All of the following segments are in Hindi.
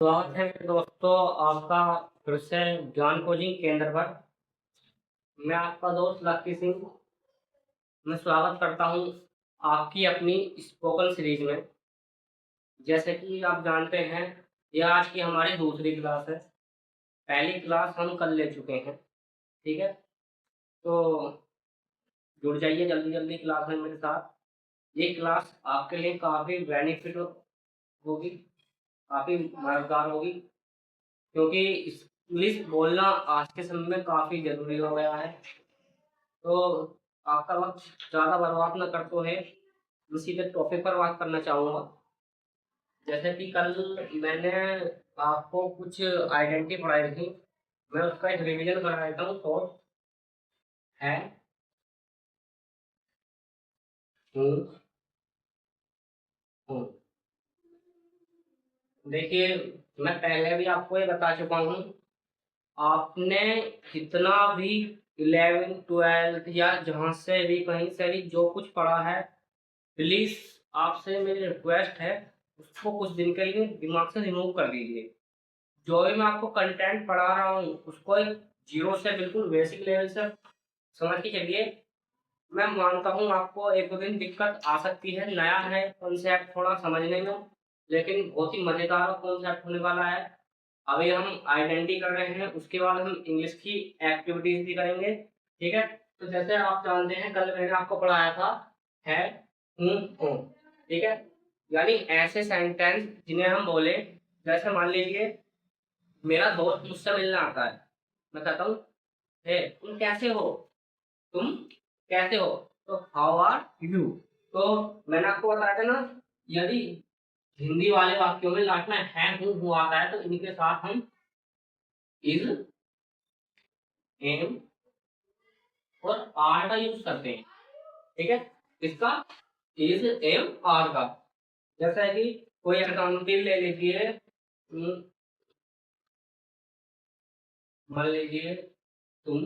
स्वागत है मेरे दोस्तों आपका फिर से ज्ञान कोचिंग केंद्र पर। मैं आपका दोस्त लक्की सिंह। मैं स्वागत करता हूं आपकी अपनी स्पोकन सीरीज में। जैसे कि आप जानते हैं, यह आज की हमारी दूसरी क्लास है। पहली क्लास हम कल ले चुके हैं। ठीक है, तो जुड़ जाइए जल्दी जल्दी क्लास में मेरे साथ। ये क्लास आपके लिए काफ़ी बेनिफिट होगी, काफ़ी मददगार होगी, क्योंकि इंग्लिश बोलना आज के समय में काफ़ी ज़रूरी हो गया है। तो आपका वक्त ज़्यादा बर्बाद ना करते हुए मैं सीधे टॉपिक पर बात करना चाहूँगा। जैसे कि कल मैंने आपको कुछ आइडेंटिटी पढ़ाई थी, मैं उसका एक रिवीजन करा देता हूँ। तो है, हूँ, हूँ। देखिए, मैं पहले भी आपको ये बता चुका हूँ। आपने जितना भी 11 12 या जहाँ से भी कहीं से भी जो कुछ पढ़ा है, प्लीज़ आपसे मेरी रिक्वेस्ट है, उसको कुछ दिन के लिए दिमाग से रिमूव कर दीजिए। जो भी मैं आपको कंटेंट पढ़ा रहा हूँ उसको एक जीरो से बिल्कुल बेसिक लेवल से समझ के चलिए। मैं मानता हूँ आपको एक दो दिन दिक्कत आ सकती है, नया है कॉन्सेप्ट थोड़ा समझने में, लेकिन बहुत ही मज़ेदार कॉन्सेप्ट होने वाला है। अभी हम आइडेंटिटी कर रहे हैं, उसके बाद हम इंग्लिश की एक्टिविटीज भी करेंगे। ठीक है, तो जैसे आप जानते हैं कल मैंने आपको पढ़ाया था है, हूँ। ठीक है, यानी ऐसे सेंटेंस जिन्हें हम बोले, जैसे मान लीजिए मेरा दोस्त मुझसे मिलने आता है। मैं कहता हूँ, हे तुम कैसे हो, तुम कैसे हो, तो हाउ आर यू। तो मैंने आपको बताया था ना, यदि हिंदी वाले वाक्यों में लास्ट में है हूँ आता है तो इनके साथ हम इज, एम और आर का यूज करते हैं। ठीक है, इसका इज एम आर का। जैसा है कि कोई एग्जाम्पल ले लीजिए। मान लीजिए तुम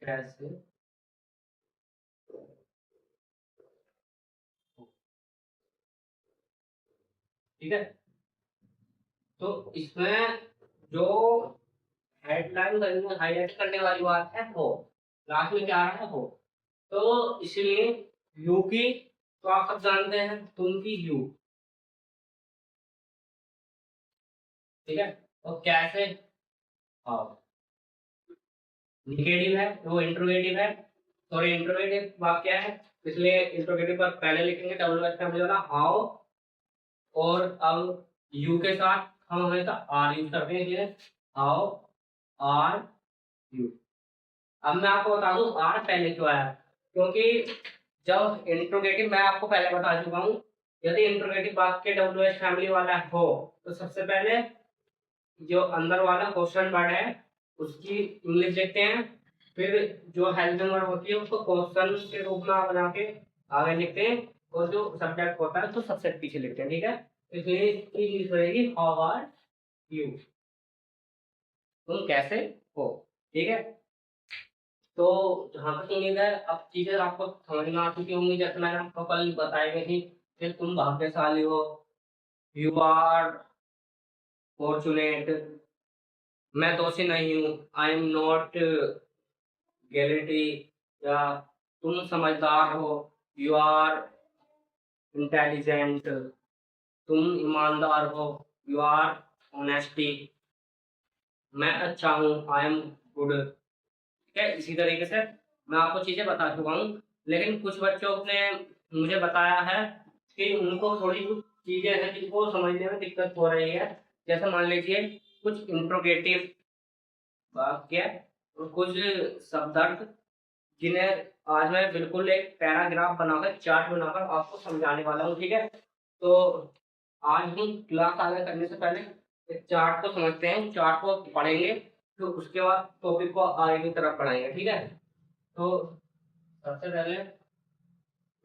कैसे हो? ठीक है, तो इसमें जो हेडलाइन करनी हाईलाइट करने वाली बात है हो, लास्ट में क्या आ रहा है हो, तो इसलिए यू की, तो आप सब जानते हैं तुम की यू। ठीक है, तो कैसे, हाँ निगेटिव है वो इंट्रोगेटिव है, सॉरी इंट्रोगेटिव वाक्य है, इसलिए इंट्रोगेटिव पर पहले लिखेंगे डबल वर्ब फैमिली वाला हाउ, और अब यू के साथ हम हमेशा आर यूज करते हैं, इसलिए हाउ आर यू। अब मैं आपको बता दूं आर पहले क्यों आया, क्योंकि जब इंट्रोगेटिव मैं आपको पहले बता चुका हूँ, यदि इंट्रोगेटिव वाक्य डब्ल्यू एच फैमिली वाला हो तो सबसे पहले जो अंदर वाला क्वेश्चन वर्ड है उसकी इंग्लिश देखते हैं, फिर जो हेल्पिंग वर्ड होती है उसको क्वेश्चन के रूप में बना के आगे लिखते हैं, और जो सब्जेक्ट होता है तो सबसे पीछे लिखते हैं। ठीक है, तो इसलिए इसकी इंग्लिश रहेगी हाउ आर यू, तुम कैसे हो। ठीक है, तो जहाँ तक उम्मीद है अब चीजें आपको समझ में आ चुकी होंगी, जैसे मैंने आपको कल बताई गई थी कि तुम भाग्यशाली हो, यू आर फॉर्चुनेट, मैं दोषी नहीं हूँ, आई एम नॉट गैलेटी, या तुम समझदार हो, यू आर इंटेलिजेंट, तुम ईमानदार हो, यू आर ऑनेस्टी, मैं अच्छा हूँ, आई एम गुड। ठीक है, इसी तरीके से मैं आपको चीजें बता चुका हूँ, लेकिन कुछ बच्चों ने मुझे बताया है कि उनको थोड़ी कुछ चीजें हैं जिनको समझने में दिक्कत हो रही है। जैसे मान लीजिए कुछ इंट्रोगेटिव वाक्य और कुछ शब्दार्थ, जिन्हें आज मैं बिल्कुल एक पैराग्राफ बनाकर चार्ट बनाकर आपको समझाने वाला हूँ। ठीक है, तो आज हम क्लास आगे करने से पहले एक चार्ट को समझते हैं, चार्ट को पढ़ेंगे, फिर उसके बाद टॉपिक को आगे की तरफ पढ़ाएंगे। ठीक है, तो सबसे पहले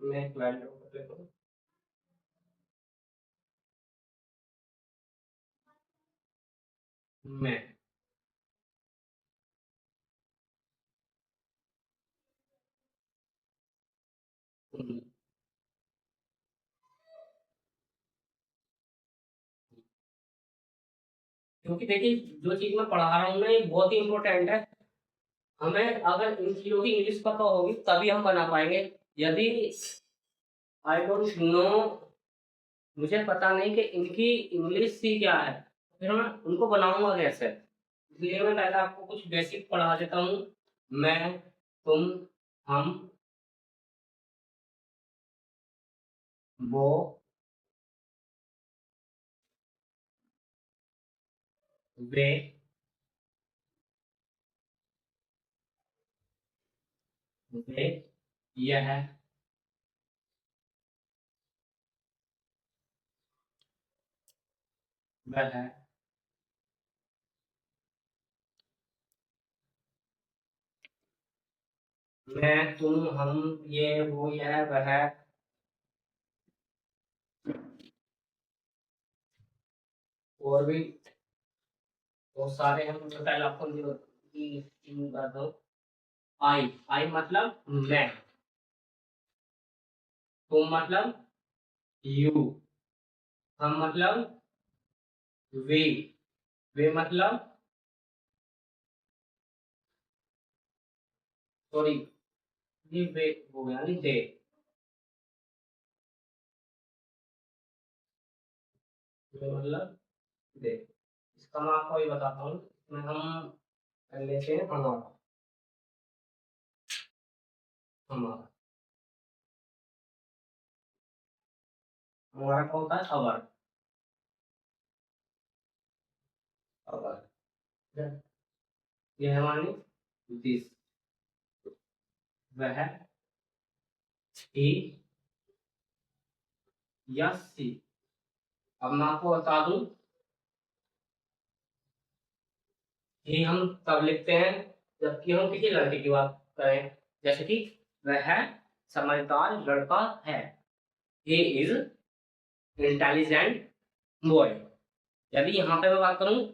मैं स्लाइड कर लेता हूँ। मैं, क्योंकि देखिए जो चीज मैं पढ़ा रहा हूँ ना ये बहुत ही इंपॉर्टेंट है। हमें अगर इन चीजों की इंग्लिश पता होगी तभी हम बना पाएंगे। यदि आई डोंट नो, मुझे पता नहीं कि इनकी इंग्लिश सी क्या है, फिर मैं उनको बनाऊंगा कैसे। इसलिए मैं पहले आपको कुछ बेसिक पढ़ा देता हूँ। मैं, तुम, हम, वो, वे, वे, यह, वह, मैं, तुम, हम, ये, वो, यह, वह, और भी बहुत सारे हैं। तो पहले आपको बता दो। आई, आई मतलब मैं, तुम मतलब यू, हम मतलब वे, वे मतलब सॉरी, ये वे हो गया नहीं दे, वे मतलब दे। इसका मैं आपको ये बताता हूँ। इसमें हम कर लेते हैं हमारा, हमारा, हमारा क्या होता है अवर, अवर, ये है हमारी दिस, वह, ही या सी। अब मैं आपको बता दूं, ही हम तब लिखते हैं जबकि हम किसी लड़के की बात करें। जैसे कि वह समझदार लड़का है, ही इज इंटेलिजेंट बॉय। यदि यहाँ पे मैं बात करूं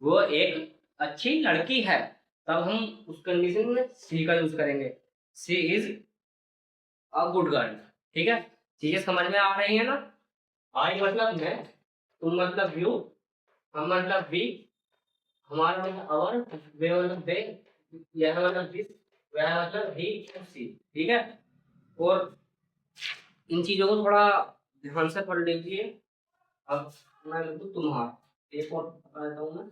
वो एक अच्छी लड़की है, तब हम उस कंडीशन में सी का यूज करेंगे। सी इज अ गुड गर्ल। ठीक है, चीजें समझ में आ रही है ना। आई मतलब मैं, तुम मतलब यू, हम मतलब वी, हमारा मतलब अवर, वे मतलब दे, यह मतलब दिस, वह मतलब ही, सी। ठीक है, और इन चीजों को थोड़ा ध्यान से पढ़ लीजिए। अब मैं लिख दूं तुम्हारा, एक और बता देता हूँ मैं।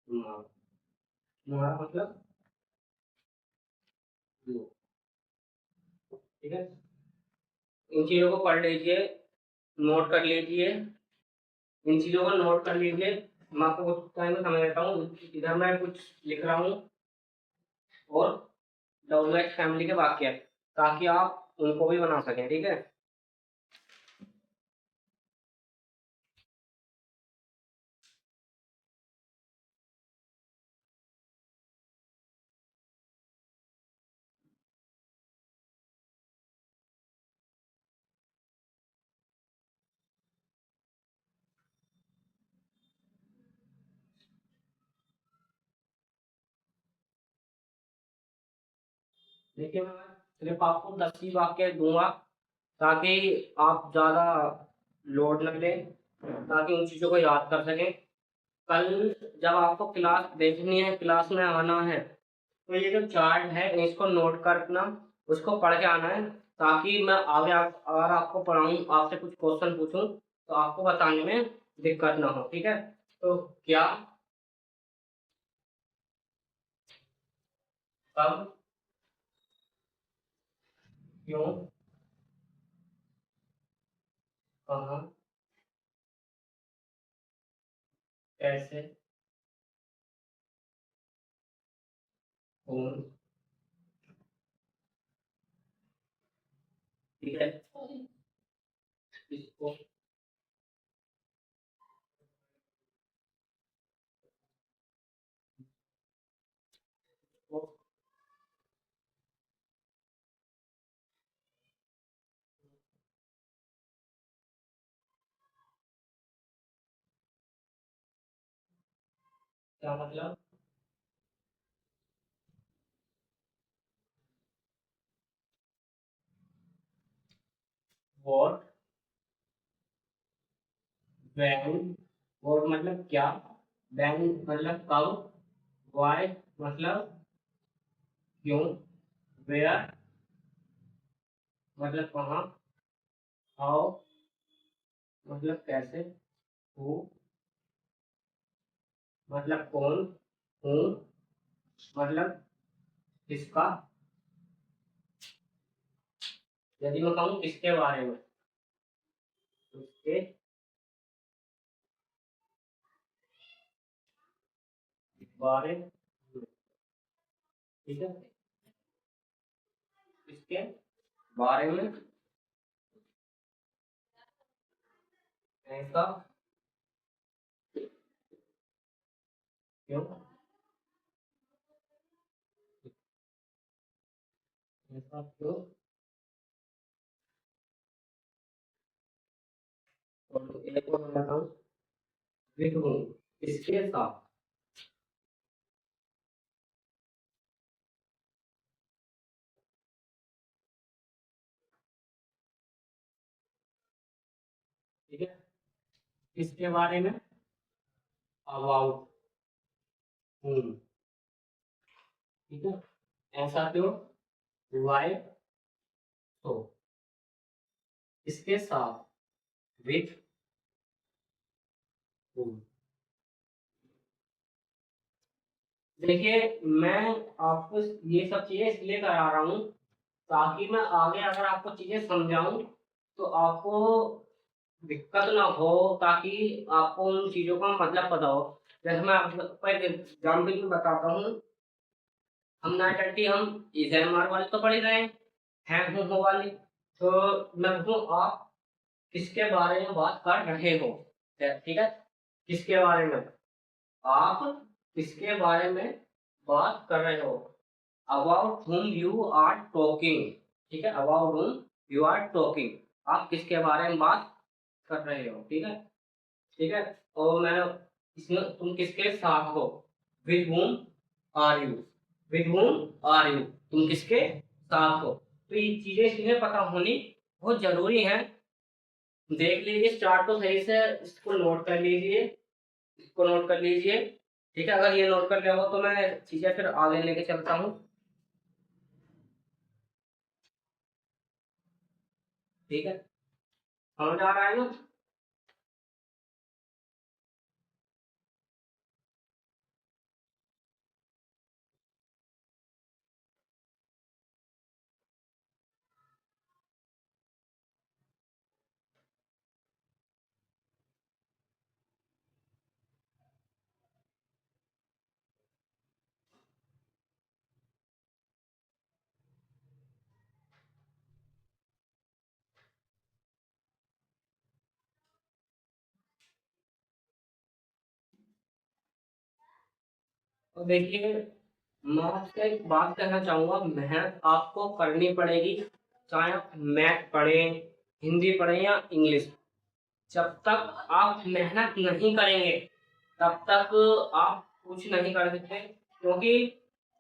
तुम्हारा, तुम्हारा मतलब you। ठीक है, इन चीजों को पढ़ लीजिए, नोट कर लीजिए, इन चीजों को नोट कर लीजिए। मैं आपको कुछ टाइम में समझ देता हूँ। इधर मैं कुछ लिख रहा हूँ और डब्ल्यू एच फैमिली के वाक्य, ताकि आप उनको भी बना सकें। ठीक है, देखिए मैं सिर्फ आपको 10 ही वाक्य दूंगा, ताकि आप ज्यादा लोड न लें, ताकि उन चीजों को याद कर सकें। कल जब आपको क्लास देखनी है, क्लास में आना है, तो ये जो चार्ट है इसको नोट करना, उसको पढ़ के आना है, ताकि मैं आगे अगर आपको पढ़ाऊँ, आपसे कुछ क्वेश्चन पूछूं, तो आपको बताने में दिक्कत ना हो। ठीक है, तो क्या, कब, क्यों, कहाँ, कैसे, कौन। ठीक है, इसको को क्या मतलब, वॉट, व्हेन, वॉट मतलब क्या, व्हेन मतलब कब, व्हाई मतलब क्यों, वेयर मतलब कहाँ, हाउ मतलब कैसे, हु मतलब कौन, हूँ मतलब किसका, यदि मैं कहूँ किसके बारे में, किसके बारे में, ठीक है, किसके बारे में, ऐसा क्यों, ऐसा क्यों, और एक और मैं बताऊँ, विद हूँ किसके साथ, ठीक है, किसके बारे में, अबाउट हूँ, ठीक है, ऐसा क्यों, वाई, तो इसके साथ, विथ हूँ। देखिए, मैं आपको ये सब चीजें इसलिए करा रहा हूँ ताकि मैं आगे अगर आपको चीजें समझाऊं तो आपको दिक्कत ना हो, ताकि आपको उन चीजों का मतलब पता हो। जैसे मैं आपको एक एग्जाम्पल में बताता हूँ, हम नाइट हम इजमार वाले तो पढ़ ही रहे हैं हो वाली, तो मैं पूछूं आप किसके बारे में बात कर रहे हो, ठीक है, किसके बारे में, आप किसके बारे में बात कर रहे हो, about whom you are talking, ठीक है, about whom you are talking, आप किसके बारे में बात कर रहे हो, ठीक है, ठीक है, और मैं इसमें तुम किसके साथ हो, with whom are you, with whom are you, तुम किसके साथ हो, तो ये चीजें इसमें पता होनी बहुत जरूरी है। देख लीजिए चार्ट तो सही से, इसको नोट कर लीजिए, इसको नोट कर लीजिए, ठीक है, अगर ये नोट कर लिया हो तो मैं चीजें फिर आगे लेके चलता हूँ, ठीक है, समझ आ रहा है ना। तो देखिए, मैं आपसे एक बात कहना चाहूंगा, मेहनत आपको करनी पड़ेगी, चाहे आप मैथ पढ़ें, हिंदी पढ़ें या इंग्लिश, जब तक आप मेहनत नहीं करेंगे तब तक आप कुछ नहीं कर सकते, क्योंकि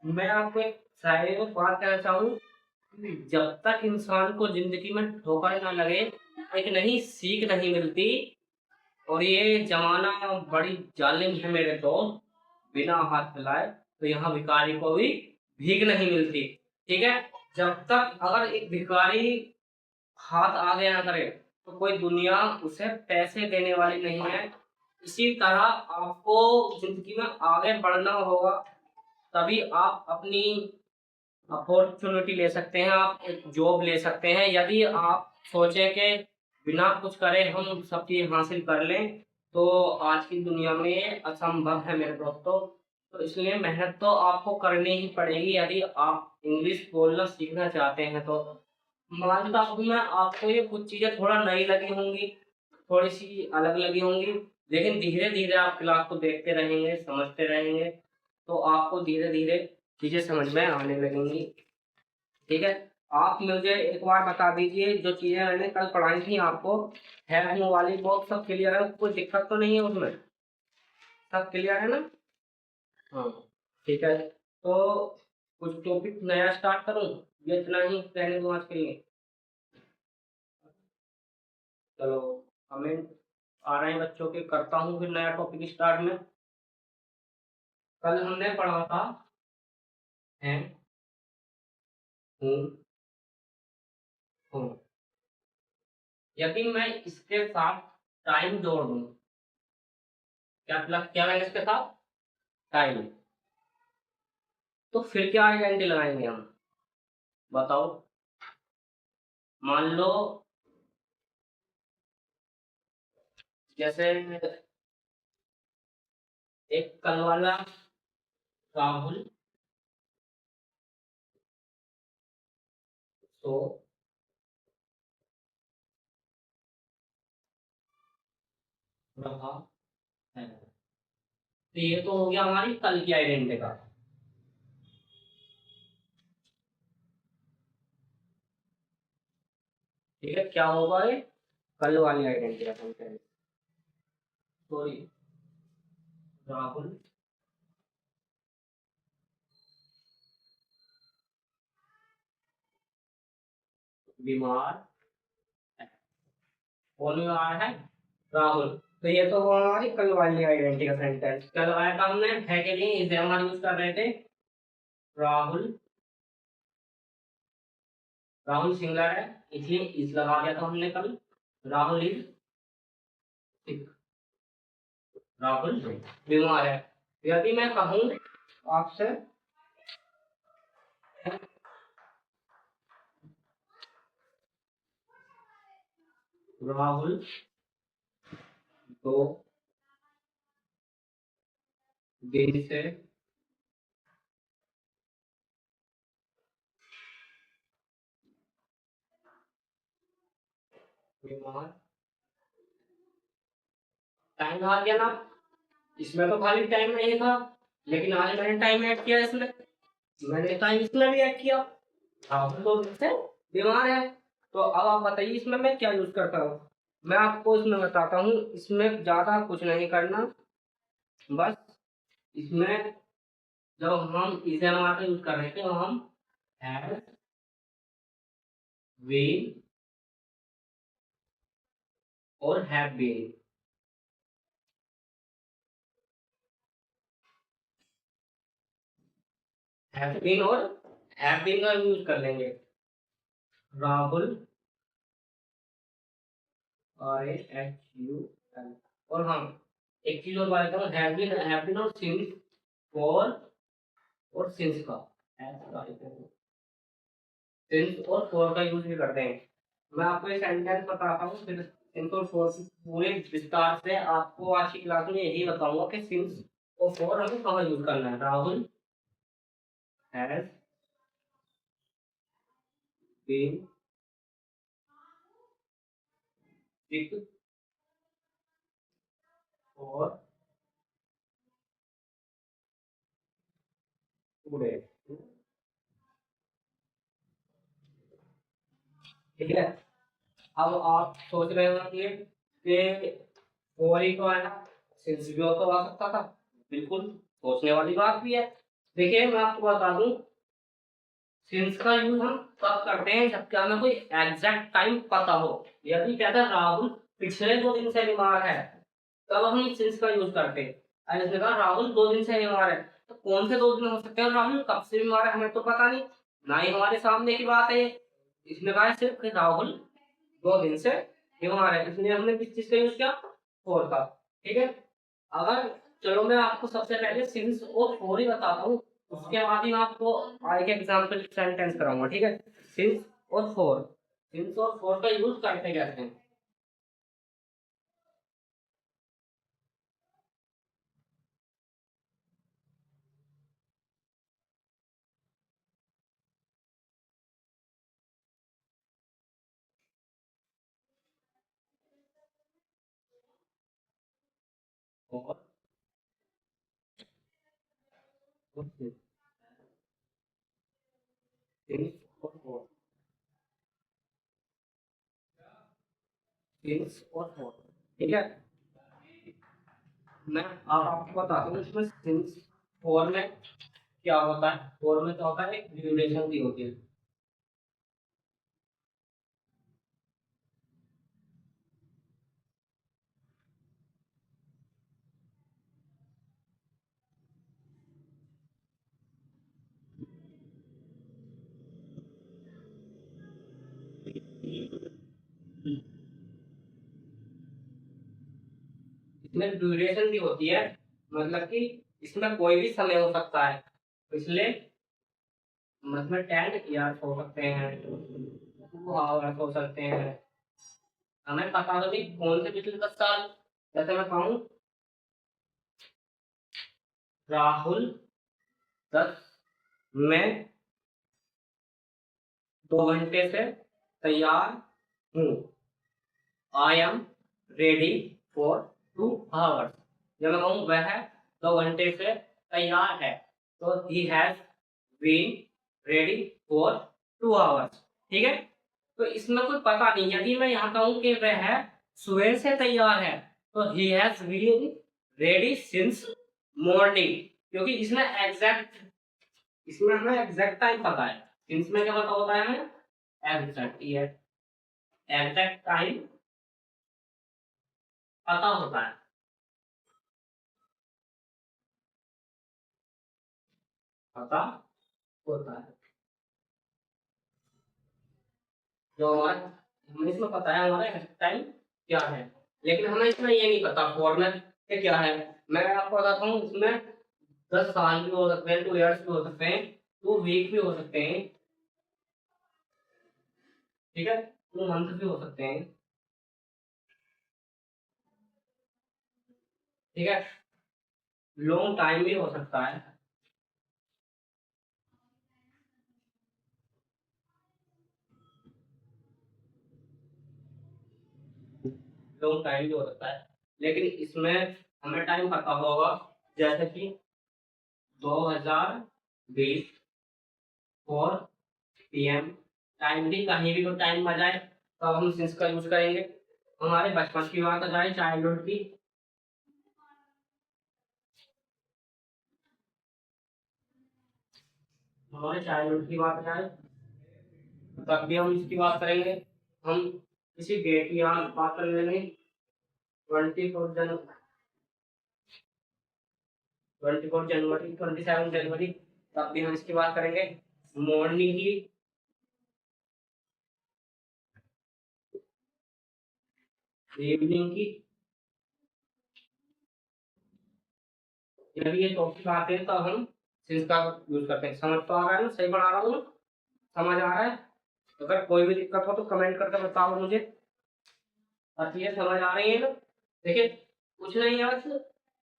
मैं आपको एक शायरी में बात कहना चाहूँ, जब तक इंसान को जिंदगी में ठोकर ना लगे एक नई सीख नहीं मिलती, और ये जमाना बड़ी जालिम है मेरे दोस्त, बिना हाथ फैलाए तो यहाँ भिखारी को भी भीख नहीं मिलती, ठीक है, जब तक अगर एक भिखारी हाथ आगे ना करे तो कोई दुनिया उसे पैसे देने वाली नहीं है। इसी तरह आपको जिंदगी में आगे बढ़ना होगा, तभी आप अपनी अपॉर्चुनिटी ले सकते हैं, आप एक जॉब ले सकते हैं। यदि आप सोचें कि बिना कुछ करे हम सब चीज हासिल कर लें तो आज की दुनिया में असंभव है मेरे दोस्तों। तो इसलिए मेहनत तो आपको करनी ही पड़ेगी यदि आप इंग्लिश बोलना सीखना चाहते हैं तो। मानता हूँ मैं आपको ये कुछ चीजें थोड़ा नई लगी होंगी, थोड़ी सी अलग लगी होंगी, लेकिन धीरे धीरे आप क्लास को देखते रहेंगे, समझते रहेंगे, तो आपको धीरे धीरे चीजें समझ में आने लगेंगी, ठीक है। आप मुझे एक बार बता दीजिए, जो चीजें मैंने कल पढ़ाई थी आपको, है वो वाली बॉक्स सब क्लियर है, कोई दिक्कत तो नहीं है उसमें, सब क्लियर है ना। हाँ, ठीक है, तो कुछ टॉपिक नया स्टार्ट करूँ, ये इतना ही कहने को आज के लिए। चलो कमेंट आ रहे हैं बच्चों के, करता हूँ फिर नया टॉपिक स्टार्ट में। कल हमने पढ़ा था है, हूँ, हूँ। यदि मैं इसके साथ टाइम जोड़ दूं, क्या प्लस क्या रहेगा इसके साथ टाइम, तो फिर क्या आइडेंटिटी लगाएंगे हम, बताओ। मान लो जैसे एक कल वाला राहुल सो रहा है, तो ये तो हो गया हमारी कल की आइडेंटिटी का। ठीक है, क्या होगा ये कल वाली आइडेंटिटी का सेंटेंस। सॉरी, राहुल बीमार है, कौन बीमार है, राहुल। तो ये तो हुआ हमारी कल वाली आइडेंटिटी का सेंटेंस। कल आया था हमने है के लिए इसे हमारा यूज कर रहे थे। राहुल, राहुल सिंगलर है इसलिए इस लगा दिया था हमने कल। राहुल इज सिक, राहुल बीमार है। यदि मैं कहूँ आपसे राहुल तो दिन से बीमार, टाइम आ गया ना, इसमें तो खाली टाइम नहीं था, लेकिन आज मैंने टाइम ऐड किया इसमें, मैंने टाइम इसमें भी ऐड किया। राहुल तो दिन से बीमार है। तो अब आप बताइए इसमें मैं क्या यूज करता हूँ। मैं आपको इसमें बताता हूँ, इसमें ज्यादा कुछ नहीं करना, बस इसमें जब हम इसे हमारा यूज कर रहे थे तो हम हैव बीन और हैव बीन, हैव बीन और हैव बीन का यूज कर लेंगे। Rahul R A H U L, और हम एक चीज और बात करूँ, हैव बीन और सिंस फॉर और सिंस का सिंस और फॉर का यूज भी करते हैं। मैं आपको एक सेंटेंस बताता हूँ, फिर सिंस और फॉर की पूरे विस्तार से आपको आज की क्लास में यही बताऊंगा कि सिंस और फॉर हमें कहाँ यूज करना है। Rahul has been sick for today, ठीक है। अब आप सोच रहे होंगे कि फॉर ही तो है ना, सिंस भी तो आ सकता था। बिल्कुल सोचने वाली बात भी है। देखिए मैं आपको बता दूं, सिंस का यूज हम तब करते हैं जब हमें कोई एग्जैक्ट टाइम पता हो। यदि कहता है राहुल पिछले 2 दिन से बीमार है, तब हम सिंस का यूज करते हैं। और इसने कहा राहुल 2 दिन से बीमार है, तो कौन से 2 दिन हो सकते हैं, राहुल कब से बीमार है हमें तो पता नहीं, ना ही हमारे सामने की बात है ये। इसने कहा है सिर्फ कि राहुल 2 दिन से बीमार है, इसलिए हमने किस चीज का यूज किया, फोर का। ठीक है। अगर चलो मैं आपको सबसे पहले सिंस और फोर ही बताता हूँ, उसके बाद ही मैं आपको आगे एग्जाम्पल सेंटेंस कराऊंगा। ठीक है, सिंस और फोर, सिंस और फोर का यूज करते कैसे हैं। और सिंस और फोर, सिंस और फोर, ठीक है। मैं अब आपको बताता हूँ इसमें सिंस फोर में क्या होता है। फोर में क्या होता है, एक ड्यूरेशन दी होती है। इसमें ड्यूरेशन भी होती है, मतलब कि इसमें कोई भी समय हो सकता है। पिछले मतलब 10 ईयर्स हो सकते हैं, 2 आवर्स हो सकते हैं। हमें पता तो नहीं कौन से पिछले 10 साल। जैसे मैं कहूँ राहुल 10 में 2 घंटे से तैयार हूँ। I am ready for 2 hours. जब मैं कहूँ वह 2 घंटे से तैयार है, तो he has been ready for 2 hours. ठीक है, तो इसमें कोई पता नहीं। यदि मैं यहाँ कहूँ कि वह सुबह से तैयार है, तो he has been ready since morning, क्योंकि इसमें एग्जैक्ट, इसमें हमें एग्जैक्ट टाइम पता है। सिंस में क्या पता होता है हमें? एग्जैक्ट ईयर, एग्जैक्ट टाइम पता होता है। पता होता है जो हमारा, हमें इसमें पता है हमारा एग्जैक्ट टाइम क्या है, लेकिन हमें इसमें ये नहीं पता फॉर्मेट के क्या है। मैं आपको बताता हूँ, इसमें 10 साल भी हो सकते हैं, 2 ईयर्स भी हो सकते हैं, 2 वीक भी हो सकते हैं, ठीक है, 2 मंथ भी हो सकते हैं, ठीक है, लॉन्ग टाइम भी हो सकता है। लॉन्ग टाइम भी हो सकता है, लेकिन इसमें हमें टाइम पता होगा। जैसे कि 2020 4 PM टाइम भी, कहीं भी कोई टाइम आ जाए तब हम सिंस का यूज करेंगे। हमारे बचपन की बात आ जाए, चाइल्डहुड की, हमारे चाइल्डहुड की बात आ जाए तब भी हम इसकी बात करेंगे। हम किसी डेट की यहाँ बात कर लेंगे, 24 जनवरी, 24 जनवरी, 27 जनवरी, तब भी हम इसकी बात करेंगे। मॉर्निंग की, इवनिंग की, यदि ये टॉपिक आते हैं तब हम सिंस का यूज करते हैं। समझ तो आ रहा है ना? सही बना रहा हूँ? समझ आ रहा है? अगर कोई भी दिक्कत हो तो कमेंट करके बताओ मुझे। और चीजें समझ आ रही है ना? देखिए, कुछ नहीं है, बस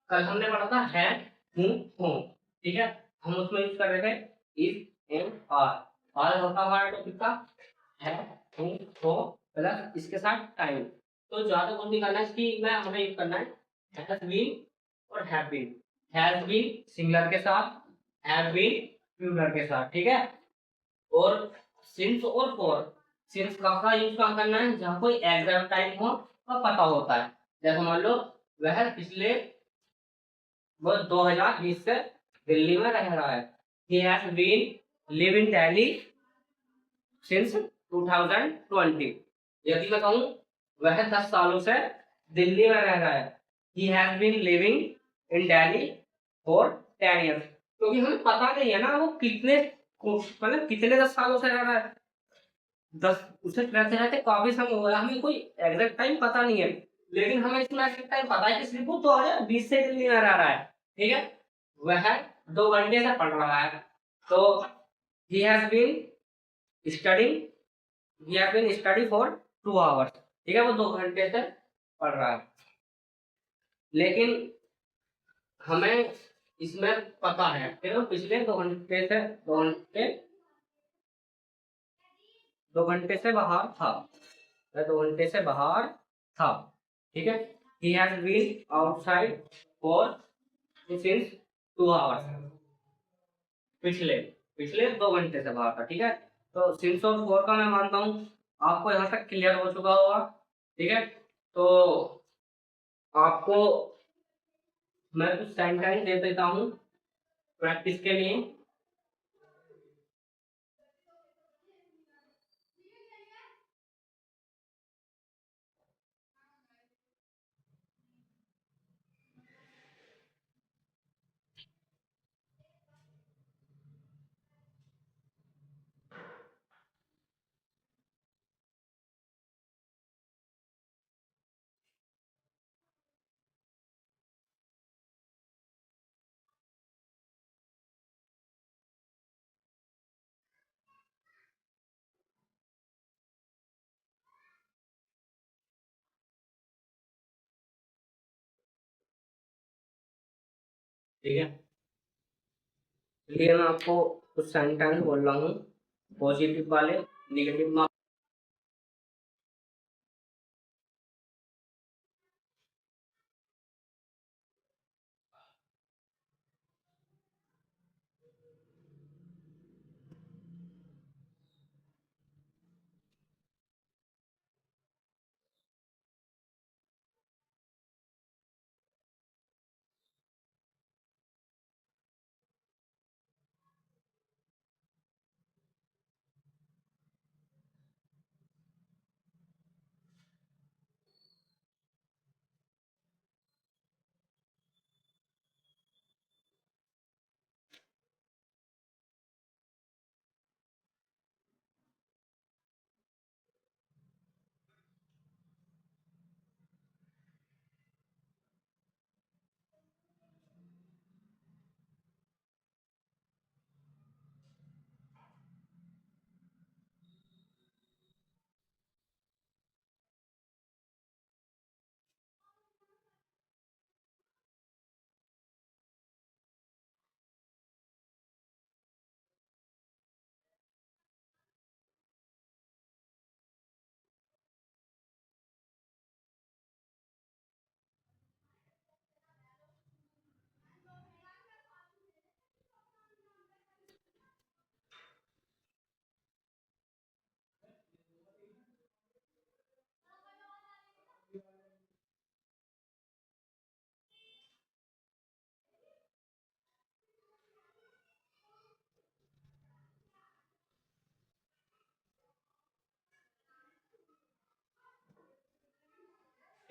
कल हमने पढ़ा था है, हूँ, हूँ, ठीक है, हम उसमें यूज कर रहे थे इज एम आर। आर होता हमारा टॉपिक का है, हूँ, हो प्लस इसके साथ टाइम। तो ज्यादा कुछ नहीं करना है, इसकी मैं हमें यूज करना है हैज बीन और have been. Has been singular के साथ, हैव बीन प्लूरल के साथ, ठीक है। और सिंस और फॉर, सिंस का यूज कहाँ करना है? जहाँ कोई एग्जैक्ट टाइम हो और पता होता है। जैसे मान लो वह पिछले, वो 2020 से दिल्ली में रह रहा है। He has been live in Delhi since 2020। यदि मैं कहूँ वह 10 सालों से दिल्ली में रह रहा है, he has been living in Delhi for 10 years, क्योंकि हमें पता नहीं है ना वो कितने, मतलब कितने 10 सालों से रह रहा है। 10, उसे रहते रहते काफी समय हो गया, हमें कोई एग्जैक्ट टाइम पता नहीं है, लेकिन हमें इसमें एग्जैक्ट टाइम पता है कि सिर्फ वो 2020 से दिल्ली में रह रहा है, ठीक है। वह 2 घंटे से पढ़ रहा है, तो he has been studying, he has been study for 2 hours, ठीक है, वो 2 घंटे से पढ़ रहा है। लेकिन हमें इसमें पता है कि वो पिछले 2 घंटे से 2 घंटे 2 घंटे से बाहर था, वह 2 घंटे से बाहर था, ठीक है। He has been outside for since 2 hours, पिछले पिछले 2 घंटे से बाहर था, ठीक है। तो सिंस और फॉर का मैं मानता हूँ आपको यहाँ तक क्लियर हो चुका होगा, ठीक है। तो आपको मैं कुछ सेंटेंस दे देता हूँ प्रैक्टिस के लिए। ठीक है, इसलिए मैं आपको कुछ सेंटेंस बोल रहा हूँ पॉजिटिव वाले, नेगेटिव में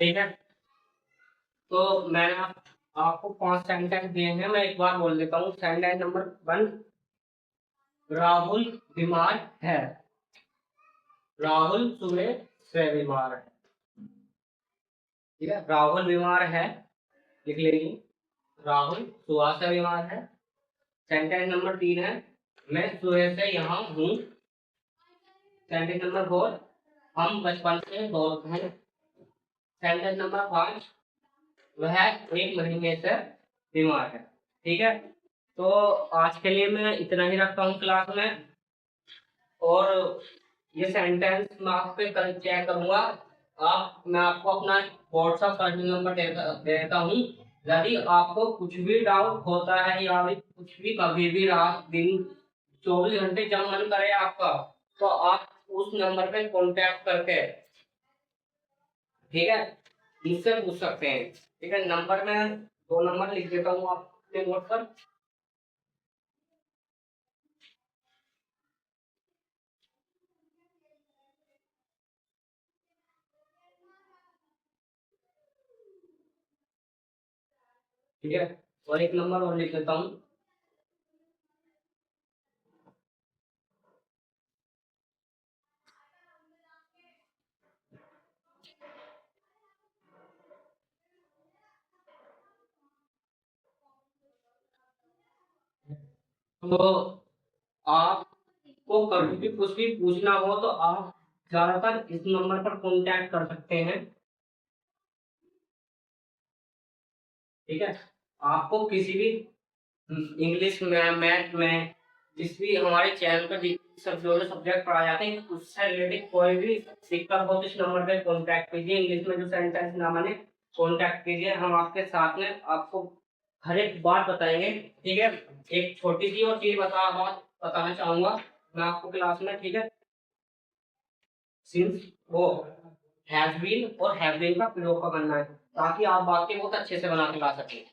ठीक है। तो मैंने आपको 5 सेंटेंस दिए हैं, मैं एक बार बोल देता हूँ। सेंटेंस नंबर 1, राहुल बीमार है। राहुल सुबह से बीमार है। ठीक है, राहुल बीमार है लिख लेंगे, राहुल सुबह से बीमार है। सेंटेंस नंबर 3 है, मैं सुबह से यहाँ हूँ। सेंटेंस नंबर 4, हम बचपन से दोस्त हैं। सेंटेंस नंबर 5, वह 1 महीने से बीमार है। ठीक है, तो आज के लिए मैं इतना ही रखता हूँ क्लास में, और ये सेंटेंस मैं आप पे कल चेक करूंगा। मैं आपको अपना व्हाट्सएप पर्सनल नंबर देता हूँ। यदि आपको कुछ भी डाउट होता है या भी कुछ भी कभी भी रात दिन 24 घंटे जब मन करे आपका, तो आप उस नंबर पे कांटेक्ट करके, ठीक है, मुझसे पूछ सकते हैं। ठीक है, नंबर में 2 नंबर लिख देता हूँ आपके नोट पर। ठीक है, और एक नंबर और लिख देता हूँ। तो आपको कभी भी कुछ भी पूछना हो तो आप ज्यादातर इस नंबर पर कांटेक्ट कर सकते हैं। ठीक है, आपको किसी भी इंग्लिश में, मैथ में, जिस भी हमारे चैनल पर सब जो सब्जेक्ट पढ़ाए जाते हैं उससे रिलेटेड कोई भी दिक्कत हो तो इस नंबर पे कांटेक्ट कीजिए। इंग्लिश में जो सेंटेंस ना माने कांटेक्ट कीजिए, हम आपके साथ में आपको हर एक बात बताएंगे। ठीक है, एक छोटी सी और चीज बात बताना चाहूंगा मैं आपको क्लास में। ठीक है, सिंस वो हैज बीन और हैव बीन का प्रयोग का करना है, ताकि आप वाक्य बहुत अच्छे से बना के ला सकें।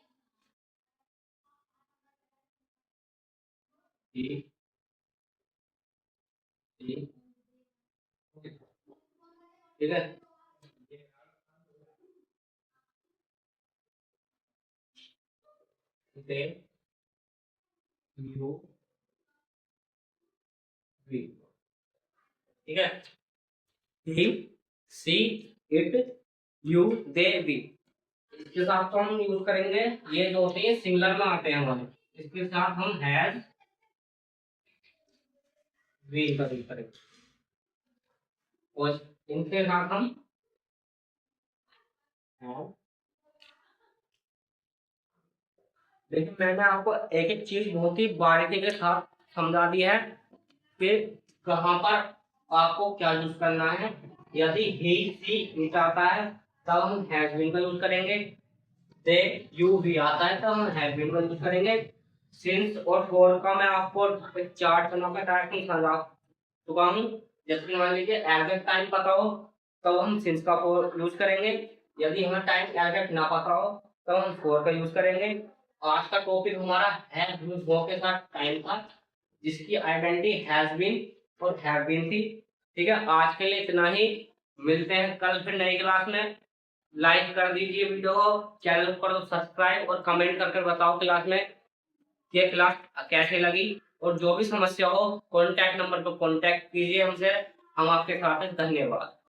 जी जी, ठीक है, दे यू वी, ठीक है, ही सी इट यू दे वी, इसके साथ तो हम यूज करेंगे, ये जो होते हैं सिंगुलर में आते हैं हमारे, इसके साथ हम हैज वी का यूज करेंगे, और इनके साथ हम have लेकिन मैंने आपको एक एक चीज बहुत ही बारीकी के साथ समझा दी है कि कहाँ पर आपको क्या यूज करना है। यदि ही सी इट आता है तब हम हैज बीन का यूज करेंगे, दे यू भी आता है तब हम हैव बीन का यूज करेंगे। सिंस और फॉर का मैं आपको एक चार्ट बना के टाइप समझा चुका हूँ। जैसे मान लीजिए एग्जैक्ट टाइम पता हो तब हम सिंस का फॉर यूज करेंगे, यदि हमें टाइम एग्जैक्ट ना पता हो तब हम फॉर का यूज करेंगे। आज का टॉपिक हमारा हैव यूज हो के साथ टाइम था, जिसकी आइडेंटिटी हैज बीन और हैव बीन थी। ठीक है, आज के लिए इतना ही। मिलते हैं कल फिर नई क्लास में। लाइक कर दीजिए वीडियो को, चैनल को सब्सक्राइब और कमेंट करके बताओ क्लास में ये क्लास कैसे लगी। और जो भी समस्या हो कॉन्टैक्ट नंबर पर कॉन्टैक्ट कीजिए हमसे, हम आपके साथ हैं। धन्यवाद।